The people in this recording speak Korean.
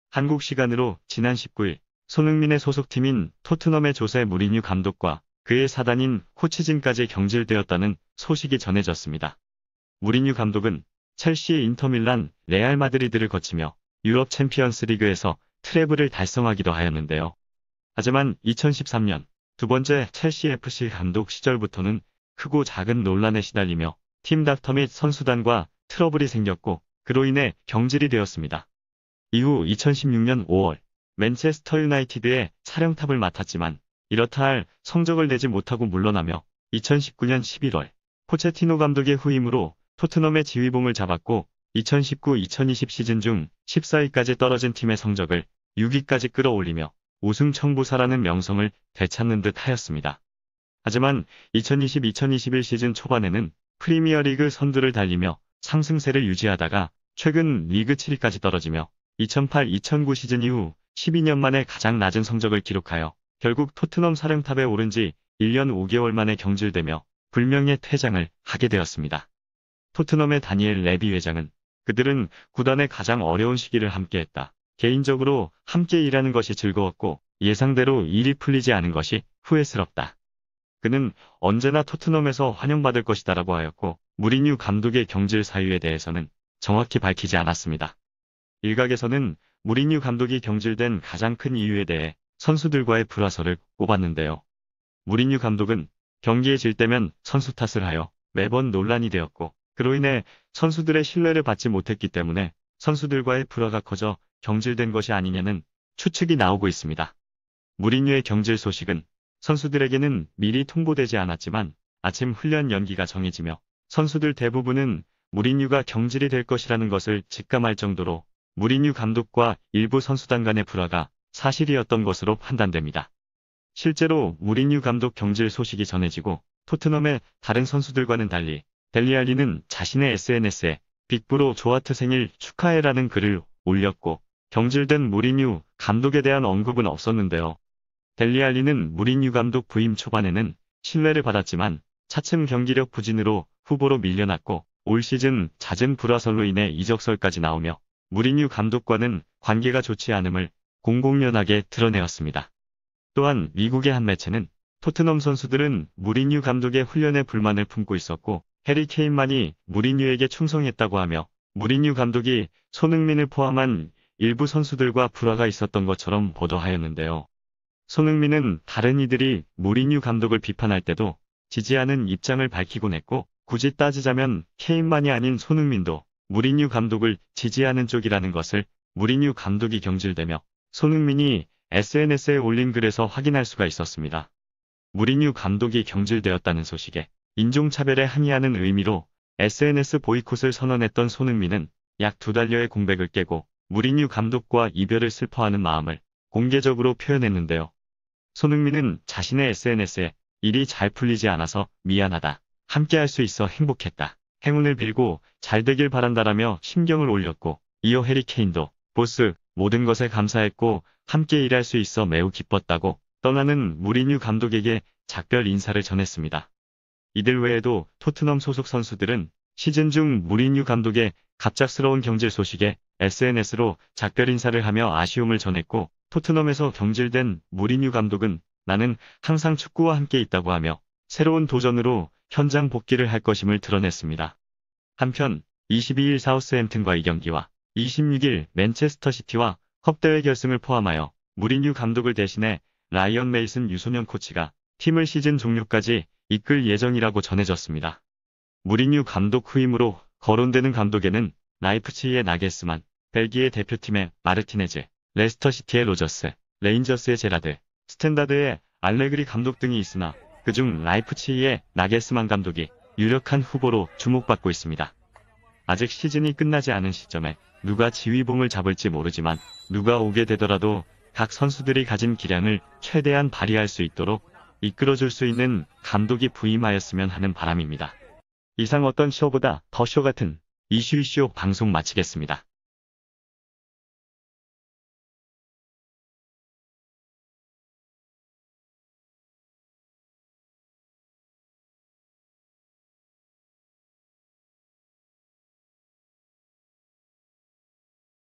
한국 시간으로 지난 19일 손흥민의 소속팀인 토트넘의 조세 무리뉴 감독과 그의 사단인 코치진까지 경질되었다는 소식이 전해졌습니다. 무리뉴 감독은 첼시, 인터밀란, 레알 마드리드를 거치며 유럽 챔피언스 리그에서 트래블을 달성하기도 하였는데요. 하지만 2013년 두 번째 첼시 FC 감독 시절부터는 크고 작은 논란에 시달리며 팀 닥터 및 선수단과 트러블이 생겼고 그로 인해 경질이 되었습니다. 이후 2016년 5월 맨체스터 유나이티드의 사령탑을 맡았지만 이렇다 할 성적을 내지 못하고 물러나며 2019년 11월 포체티노 감독의 후임으로 토트넘의 지휘봉을 잡았고 2019-2020 시즌 중 14위까지 떨어진 팀의 성적을 6위까지 끌어올리며 우승 청부사라는 명성을 되찾는 듯 하였습니다. 하지만 2020-2021 시즌 초반에는 프리미어리그 선두를 달리며 상승세를 유지하다가 최근 리그 7위까지 떨어지며 2008-2009 시즌 이후 12년 만에 가장 낮은 성적을 기록하여 결국 토트넘 사령탑에 오른 지 1년 5개월 만에 경질되며 불명예 퇴장을 하게 되었습니다. 토트넘의 다니엘 레비 회장은 그들은 구단의 가장 어려운 시기를 함께했다. 개인적으로 함께 일하는 것이 즐거웠고 예상대로 일이 풀리지 않은 것이 후회스럽다. 그는 언제나 토트넘에서 환영받을 것이다라고 하였고 무리뉴 감독의 경질 사유에 대해서는 정확히 밝히지 않았습니다. 일각에서는 무리뉴 감독이 경질된 가장 큰 이유에 대해 선수들과의 불화설을 꼽았는데요. 무리뉴 감독은 경기에 질 때면 선수 탓을 하여 매번 논란이 되었고 그로 인해 선수들의 신뢰를 받지 못했기 때문에 선수들과의 불화가 커져 경질된 것이 아니냐는 추측이 나오고 있습니다. 무리뉴의 경질 소식은 선수들에게는 미리 통보되지 않았지만 아침 훈련 연기가 정해지며 선수들 대부분은 무리뉴가 경질이 될 것이라는 것을 직감할 정도로 무리뉴 감독과 일부 선수단 간의 불화가 사실이었던 것으로 판단됩니다. 실제로 무리뉴 감독 경질 소식이 전해지고 토트넘의 다른 선수들과는 달리 델리 알리는 자신의 SNS에 빅브로 조하트 생일 축하해라는 글을 올렸고 경질된 무리뉴 감독에 대한 언급은 없었는데요. 델리 알리는 무리뉴 감독 부임 초반에는 신뢰를 받았지만 차츰 경기력 부진으로 후보로 밀려났고 올 시즌 잦은 불화설로 인해 이적설까지 나오며 무리뉴 감독과는 관계가 좋지 않음을 공공연하게 드러내었습니다. 또한 미국의 한 매체는 토트넘 선수들은 무리뉴 감독의 훈련에 불만을 품고 있었고 해리 케인만이 무리뉴에게 충성했다고 하며 무리뉴 감독이 손흥민을 포함한 일부 선수들과 불화가 있었던 것처럼 보도하였는데요. 손흥민은 다른 이들이 무리뉴 감독을 비판할 때도 지지하는 입장을 밝히곤 했고 굳이 따지자면 케인만이 아닌 손흥민도 무리뉴 감독을 지지하는 쪽이라는 것을 무리뉴 감독이 경질되며 손흥민이 SNS에 올린 글에서 확인할 수가 있었습니다. 무리뉴 감독이 경질되었다는 소식에 인종차별에 항의하는 의미로 SNS 보이콧을 선언했던 손흥민은 약 2달여의 공백을 깨고 무리뉴 감독과 이별을 슬퍼하는 마음을 공개적으로 표현했는데요. 손흥민은 자신의 SNS에 일이 잘 풀리지 않아서 미안하다. 함께할 수 있어 행복했다. 행운을 빌고 잘 되길 바란다라며 심경을 올렸고 이어 해리 케인도 보스 모든 것에 감사했고 함께 일할 수 있어 매우 기뻤다고 떠나는 무리뉴 감독에게 작별 인사를 전했습니다. 이들 외에도 토트넘 소속 선수들은 시즌 중 무리뉴 감독의 갑작스러운 경질 소식에 SNS로 작별 인사를 하며 아쉬움을 전했고 토트넘에서 경질된 무리뉴 감독은 나는 항상 축구와 함께 있다고 하며 새로운 도전으로 현장 복귀를 할 것임을 드러냈습니다. 한편 22일 사우스햄튼과 2경기와 26일 맨체스터 시티와 컵대회 결승을 포함하여 무리뉴 감독을 대신해 라이언 메이슨 유소년 코치가 팀을 시즌 종료까지 이끌 예정이라고 전해졌습니다. 무리뉴 감독 후임으로 거론되는 감독에는 라이프치히의 나겔스만, 벨기에 대표팀의 마르티네즈, 레스터시티의 로저스, 레인저스의 제라드, 스탠다드의 알레그리 감독 등이 있으나 그중 라이프치히의 나겔스만 감독이 유력한 후보로 주목받고 있습니다. 아직 시즌이 끝나지 않은 시점에 누가 지휘봉을 잡을지 모르지만 누가 오게 되더라도 각 선수들이 가진 기량을 최대한 발휘할 수 있도록 이끌어줄 수 있는 감독이 부임하였으면 하는 바람입니다. 이상 어떤 쇼보다 더 쇼 같은 이슈 방송 마치겠습니다.